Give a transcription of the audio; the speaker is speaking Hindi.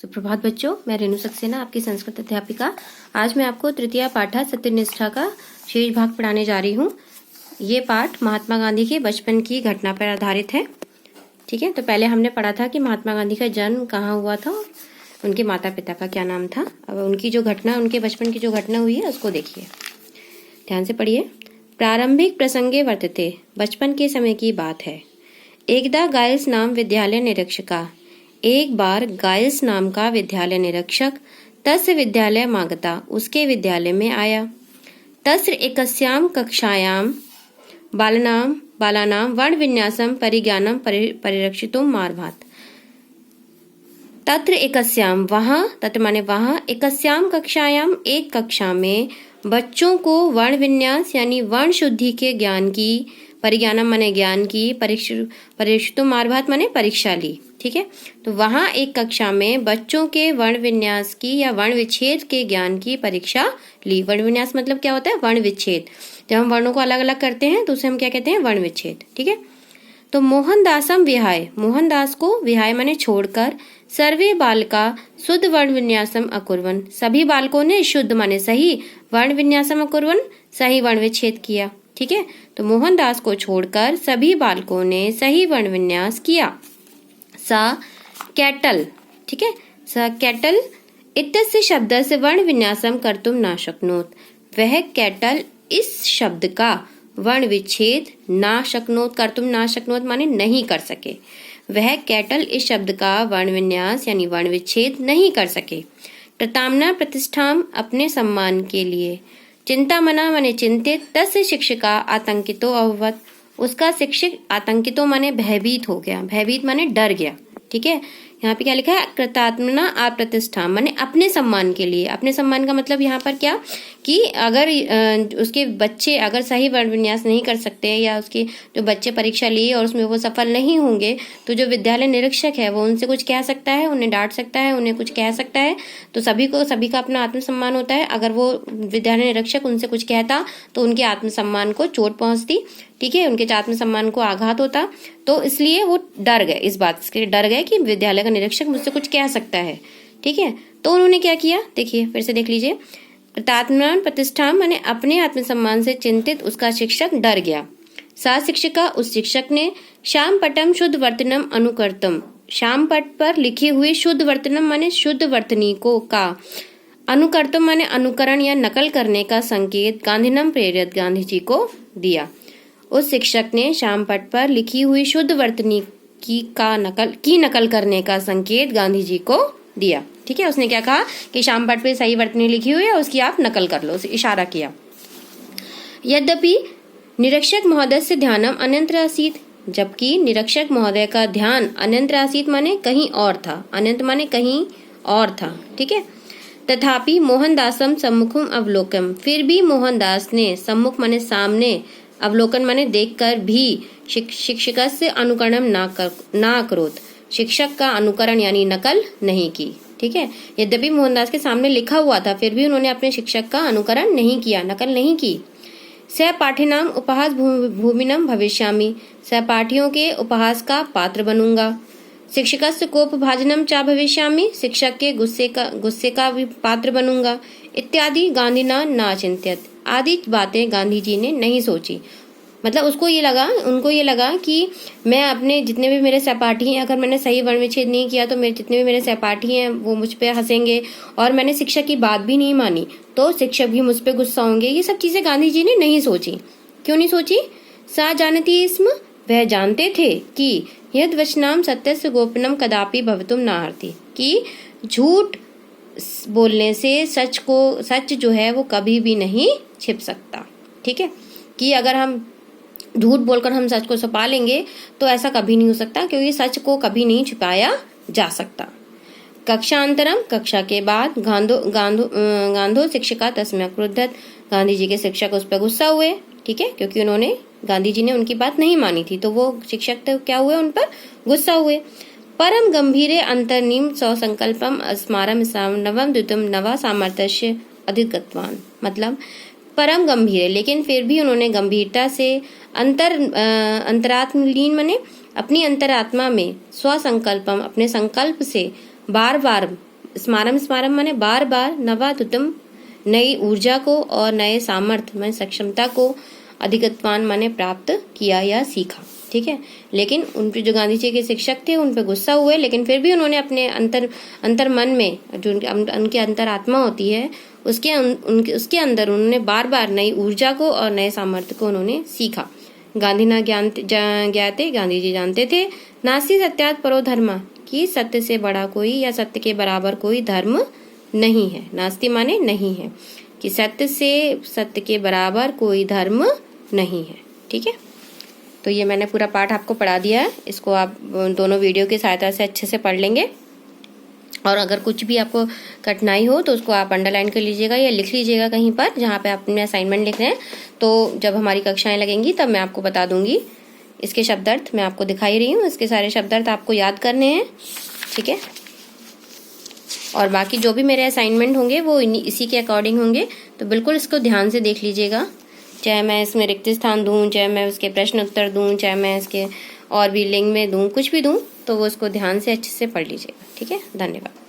सुप्रभात बच्चों, मैं रेणु सक्सेना आपकी संस्कृत अध्यापिका। आज मैं आपको तृतीय पाठा सत्यनिष्ठा का शेष भाग पढ़ाने जा रही हूँ। ये पाठ महात्मा गांधी के बचपन की घटना पर आधारित है। ठीक है, तो पहले हमने पढ़ा था कि महात्मा गांधी का जन्म कहाँ हुआ था, उनके माता पिता का क्या नाम था। अब उनकी जो घटना, उनके बचपन की जो घटना हुई है उसको देखिए, ध्यान से पढ़िए। प्रारंभिक प्रसंगे वर्तते, बचपन के समय की बात है। एकदा गाइल्स नाम विद्यालय निरीक्षका, एक बार गाइल्स नाम का विद्यालय निरीक्षक तस्य विद्यालय मागता, उसके विद्यालय में आया। तस्य एकस्याम कक्षायाम बालानाम वर्ण विन्यासम परिज्ञानम परिरक्षितुम मारभात। तत्र एकस्याम, वहाँ, तत्र माने वहाँ, एकस्याम कक्षायाम, एक कक्षा में बच्चों को वर्ण विन्यास यानी वर्ण शुद्धि के ज्ञान की, परिज्ञानम माने ज्ञान की, परिरक्षितुम मारभात माने परीक्षा ली। ठीक है, तो वहाँ एक कक्षा में बच्चों के वर्ण विन्यास की या वर्ण विच्छेद के ज्ञान की परीक्षा ली। वर्ण विन्यास मतलब क्या होता है? वर्ण विच्छेद। जब हम वर्णों को अलग अलग करते हैं तो उसे हम क्या कहते हैं? वर्ण विच्छेद। ठीक है, तो मोहनदासम विहाय, मोहनदास को विहाय माने छोड़कर, सर्वे बालका शुद्ध वर्ण विन्यासम अकुर्वन, सभी बालकों ने शुद्ध माने सही वर्ण विन्यासम अकुर्वन, सही वर्ण विच्छेद किया। ठीक है, तो मोहनदास को छोड़कर सभी बालकों ने सही वर्ण विन्यास किया। सा कैटल, ठीक है, सा कैटल इत्यस्य शब्द से वर्ण विन्यासम कर्तुम ना शक्नोत, वह कैटल इस शब्द का वर्ण विच्छेद ना शक्नोत, कर्तुम ना शक्नोत माने नहीं कर सके। वह कैटल इस शब्द का वर्ण विन्यास यानी वर्ण विच्छेद नहीं कर सके। कृतामना प्रतिष्ठाम, अपने सम्मान के लिए। चिंता मना माने चिंतित, तस्य शिक्षिका आतंकितो अभवत, उसका शिक्षक आतंकितो माने भयभीत हो गया, भयभीत माने डर गया। ठीक है, यहाँ पे क्या लिखा है? कृतात्मना अप्रतिष्ठा माने अपने सम्मान के लिए। अपने सम्मान का मतलब यहाँ पर क्या कि अगर उसके बच्चे अगर सही वर्ण विन्यास नहीं कर सकते या उसके जो बच्चे परीक्षा लिए और उसमें वो सफल नहीं होंगे तो जो विद्यालय निरीक्षक है वो उनसे कुछ कह सकता है, उन्हें डांट सकता है, उन्हें कुछ कह सकता है। तो सभी का अपना आत्मसम्मान होता है। अगर वो विद्यालय निरीक्षक उनसे कुछ कहता तो उनके आत्मसम्मान को चोट पहुंचती। ठीक है, उनके आत्मसम्मान को आघात होता। तो इसलिए वो डर गए, इस बात से डर गए कि विद्यालय का निरीक्षक मुझसे कुछ कह सकता है। ठीक है, तो उन्होंने क्या किया? देखिए, फिर से देख लीजिए। कृतात्मना प्रतिष्ठा माने अपने आत्मसम्मान से चिंतित उसका शिक्षक डर गया। सा शिक्षिका, उस शिक्षक ने श्याम पटम शुद्ध वर्तनम अनुकर्तम, श्याम पट पर लिखी हुई शुद्ध वर्तनम माने शुद्ध वर्तनी को का, अनुकर्तम माने अनुकरण या नकल करने का संकेत गांधीनम प्रेरित, गांधी जी को दिया। उस शिक्षक ने श्याम पट पर लिखी हुई शुद्ध वर्तनी की नकल करने का संकेत गांधी जी को दिया। ठीक है, उसने क्या कहा कि श्याम पट पे सही वर्तनी लिखी हुई है, उसकी आप नकल कर लो, उसे इशारा किया। यद्यपि निरीक्षक महोदय से ध्यानम अन्यत्र आसीत, जबकि निरीक्षक महोदय का ध्यान अन्यत्र आसीत माने कहीं और था, अन्यत्र माने कहीं और था। ठीक है, तथापि मोहनदासम सम्मुखम अवलोकम, फिर भी मोहनदास ने, सम्मुख माने सामने, अवलोकन माने देखकर भी, शिक्षिका से अनुकरण ना करोत, शिक्षक का अनुकरण यानी नकल नहीं की। ठीक है, यद्यपि मोहनदास के सामने लिखा हुआ था फिर भी उन्होंने अपने शिक्षक का अनुकरण नहीं किया, नकल नहीं की। सहपाठिनाम उपहास भूमिनम भविष्यामि, सहपाठियों के उपहास का पात्र बनूंगा। शिक्षकस्य कोप भाजनम चा भविष्यामि, शिक्षक के गुस्से का भी पात्र बनूंगा। इत्यादि गांधीना ना चिंतित, आदि बातें गांधी जी ने नहीं सोची। मतलब उनको ये लगा कि मैं अपने जितने भी मेरे सहपाठी हैं, अगर मैंने सही वर्ण विच्छेद नहीं किया तो मेरे जितने भी मेरे सहपाठी हैं वो मुझ पे हंसेंगे, और मैंने शिक्षक की बात भी नहीं मानी तो शिक्षक भी मुझ पे गुस्सा होंगे। ये सब चीजें गांधी जी ने नहीं सोची। क्यों नहीं सोची? सा जानती इसम, वह जानते थे कि यद वचनाम सत्यस्य गोपनम कदापि भवितुम नार्हति, कि झूठ बोलने से सच जो है वो कभी भी नहीं छिप सकता। ठीक है, कि अगर हम झूठ बोलकर हम सच को छुपा लेंगे तो ऐसा कभी नहीं हो सकता, क्योंकि सच को कभी नहीं छुपाया जा सकता। कक्षांतरम, कक्षा के बाद, गांधो शिक्षिका तस्मै क्रुद्धत, गांधी जी के शिक्षक उस पर गुस्सा हुए। ठीक है, क्योंकि उन्होंने, गांधी जी ने उनकी बात नहीं मानी थी तो वो शिक्षक तो क्या हुए, उन पर गुस्सा हुए। परम गंभीरे अंतर्निम स्वसंकल्पम स्मारम नवम द्वितम नवा सामर्थ्य अधिगतवान, मतलब परम गंभीर, लेकिन फिर भी उन्होंने गंभीरता से अंतरात्मलीन माने अपनी अंतरात्मा में स्वसंकल्पम, अपने संकल्प से बार बार स्मारम स्मारम माने बार बार, नवातुतम नई ऊर्जा को और नए सामर्थ्य माने सक्षमता को, अधिगतवान माने प्राप्त किया या सीखा। ठीक है, लेकिन उन पे जो गांधी जी के शिक्षक थे उन पे गुस्सा हुए, लेकिन फिर भी उन्होंने अपने अंतर मन में जो उनके अंतरात्मा होती है उसके अंदर उन्होंने बार बार नई ऊर्जा को और नए सामर्थ्य को उन्होंने सीखा। गांधी ना ज्ञाते, गांधी जी जानते थे, नास्ति सत्यात् परो धर्म, कि सत्य से बड़ा कोई या सत्य के बराबर कोई धर्म नहीं है। नास्ति माने नहीं है, कि सत्य के बराबर कोई धर्म नहीं है। ठीक है, तो ये मैंने पूरा पाठ आपको पढ़ा दिया है, इसको आप दोनों वीडियो की सहायता से अच्छे से पढ़ लेंगे। और अगर कुछ भी आपको कठिनाई हो तो उसको आप अंडरलाइन कर लीजिएगा या लिख लीजिएगा कहीं पर जहाँ पे आप अपने असाइनमेंट लिख रहे हैं। तो जब हमारी कक्षाएं लगेंगी तब मैं आपको बता दूंगी। इसके शब्दार्थ मैं आपको दिखाई रही हूँ, इसके सारे शब्दार्थ आपको याद करने हैं। ठीक है, और बाकी जो भी मेरे असाइनमेंट होंगे वो इसी के अकॉर्डिंग होंगे, तो बिल्कुल इसको ध्यान से देख लीजिएगा। चाहे मैं इसमें रिक्त स्थान दूँ, चाहे मैं उसके प्रश्न उत्तर दूँ, चाहे मैं इसके और भी लिंग में दूँ, कुछ भी दूँ, तो वो उसको ध्यान से अच्छे से पढ़ लीजिएगा। ठीक है, धन्यवाद।